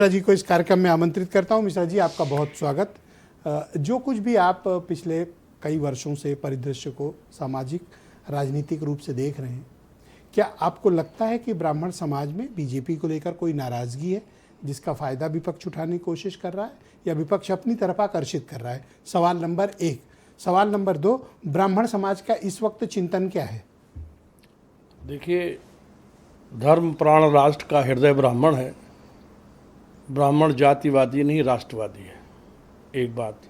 मिश्रा जी को इस कार्यक्रम में आमंत्रित करता हूं। मिश्रा जी, आपका बहुत स्वागत। जो कुछ भी आप पिछले कई वर्षों से परिदृश्य को सामाजिक राजनीतिक रूप से देख रहे हैं, क्या आपको लगता है कि ब्राह्मण समाज में बीजेपी को लेकर कोई नाराजगी है जिसका फायदा विपक्ष उठाने की कोशिश कर रहा है, या विपक्ष अपनी तरफ आकर्षित कर रहा है? सवाल नंबर 1। सवाल नंबर 2, ब्राह्मण समाज का इस वक्त चिंतन क्या है? देखिए, धर्म प्राण राष्ट्र का हृदय ब्राह्मण है। ब्राह्मण जातिवादी नहीं, राष्ट्रवादी है, एक बात।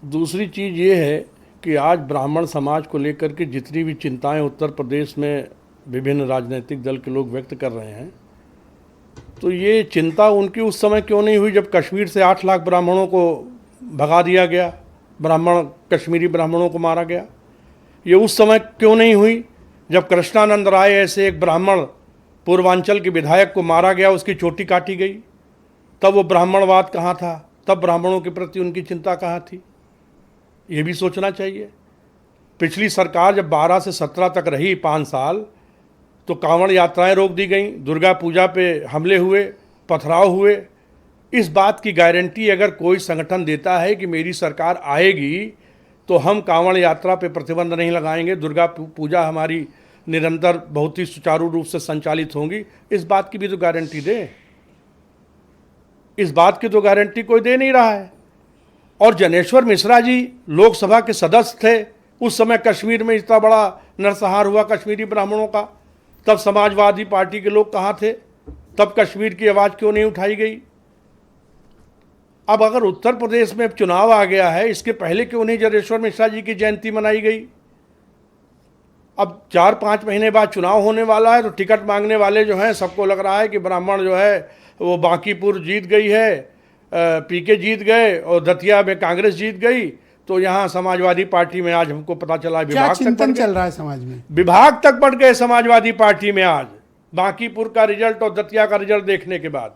दूसरी चीज़ ये है कि आज ब्राह्मण समाज को लेकर के जितनी भी चिंताएं उत्तर प्रदेश में विभिन्न राजनीतिक दल के लोग व्यक्त कर रहे हैं, तो ये चिंता उनकी उस समय क्यों नहीं हुई जब कश्मीर से 8 लाख ब्राह्मणों को भगा दिया गया, कश्मीरी ब्राह्मणों को मारा गया? ये उस समय क्यों नहीं हुई जब कृष्णानंद राय ऐसे एक ब्राह्मण पूर्वांचल के विधायक को मारा गया, उसकी चोटी काटी गई? तब वो ब्राह्मणवाद कहाँ था? तब ब्राह्मणों के प्रति उनकी चिंता कहाँ थी? ये भी सोचना चाहिए। पिछली सरकार जब 12 से 17 तक रही, 5 साल, तो कांवड़ यात्राएं रोक दी गई, दुर्गा पूजा पे हमले हुए, पथराव हुए। इस बात की गारंटी अगर कोई संगठन देता है कि मेरी सरकार आएगी तो हम कांवड़ यात्रा पे प्रतिबंध नहीं लगाएंगे, दुर्गा पूजा हमारी निरंतर बहुत ही सुचारू रूप से संचालित होंगी, इस बात की भी तो गारंटी दे। इस बात की तो गारंटी कोई दे नहीं रहा है। और जनेश्वर मिश्रा जी लोकसभा के सदस्य थे, उस समय कश्मीर में इतना बड़ा नरसंहार हुआ कश्मीरी ब्राह्मणों का, तब समाजवादी पार्टी के लोग कहाँ थे? तब कश्मीर की आवाज़ क्यों नहीं उठाई गई? अब अगर उत्तर प्रदेश में चुनाव आ गया है, इसके पहले क्यों नहीं जनेश्वर मिश्रा जी की जयंती मनाई गई? अब 4-5 महीने बाद चुनाव होने वाला है, तो टिकट मांगने वाले जो हैं, सबको लग रहा है कि ब्राह्मण जो है वो बांकीपुर जीत गई है, पीके जीत गए और दतिया में कांग्रेस जीत गई, तो यहाँ समाजवादी पार्टी में आज हमको पता चला विभाग चिंतन चल रहा है समाज में, विभाग तक बढ़ गए समाजवादी पार्टी में आज बांकीपुर का रिजल्ट और दतिया का रिजल्ट देखने के बाद।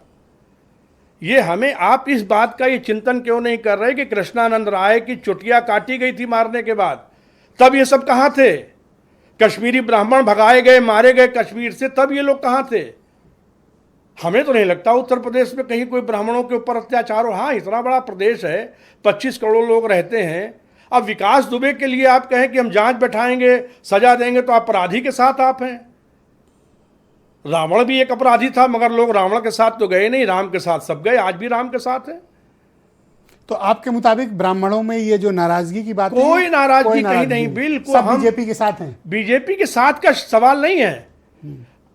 ये हमें आप इस बात का ये चिंतन क्यों नहीं कर रहे कि कृष्णानंद राय की चुटिया काटी गई थी मारने के बाद? तब ये सब कहाँ थे? कश्मीरी ब्राह्मण भगाए गए, मारे गए कश्मीर से, तब ये लोग कहाँ थे? हमें तो नहीं लगता उत्तर प्रदेश में कहीं कोई ब्राह्मणों के ऊपर अत्याचार हो। हाँ, इतना बड़ा प्रदेश है, 25 करोड़ लोग रहते हैं। अब विकास दुबे के लिए आप कहें कि हम जांच बैठाएंगे, सजा देंगे, तो अपराधी के साथ आप हैं। रावण भी एक अपराधी था, मगर लोग रावण के साथ तो गए नहीं, राम के साथ सब गए। आज भी राम के साथ है। तो आपके मुताबिक ब्राह्मणों में ये जो नाराजगी की बात, कोई नाराजगी कहीं नहीं, बिल्कुल सब बीजेपी के साथ हैं। बीजेपी के साथ का सवाल नहीं है।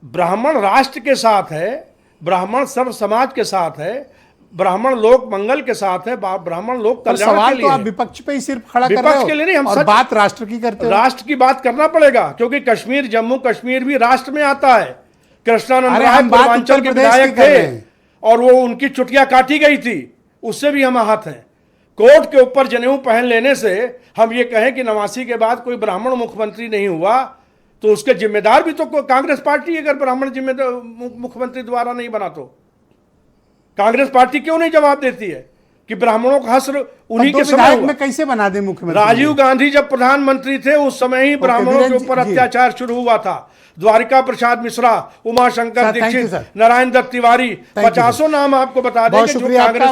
ब्राह्मण राष्ट्र के साथ है, ब्राह्मण सर्व समाज के साथ है, ब्राह्मण लोक मंगल के साथ है, ब्राह्मण लोक कल्याण के लिए। तो आप विपक्ष पे ही सिर्फ खड़ा कर रहे हो। विपक्ष के लिए नहीं, हम और बात राष्ट्र की करते हैं। राष्ट्र की बात करना पड़ेगा, क्योंकि कश्मीर, जम्मू कश्मीर भी राष्ट्र में आता है। कृष्णानंद राय पूर्वांचल के विधायक थे और वो उनकी चुटिया काटी गई थी, उससे भी हम आहत हैं। कोर्ट के ऊपर जनेऊ पहन लेने से हम ये कहें कि 89 के बाद कोई ब्राह्मण मुख्यमंत्री नहीं हुआ, तो उसके जिम्मेदार भी तो कांग्रेस पार्टी। अगर ब्राह्मण जिम्मेदार मुख्यमंत्री द्वारा नहीं बना तो कांग्रेस पार्टी क्यों नहीं जवाब देती है कि ब्राह्मणों का हश्र उन्हीं के समय में कैसे बना दे मुख्यमंत्री? राजीव गांधी जब प्रधानमंत्री थे, उस समय ही ब्राह्मणों के ऊपर अत्याचार शुरू हुआ था। द्वारिका प्रसाद मिश्रा, उमाशंकर दीक्षित, नारायण दत्त तिवारी, 50 नाम आपको बता दें जो कांग्रेस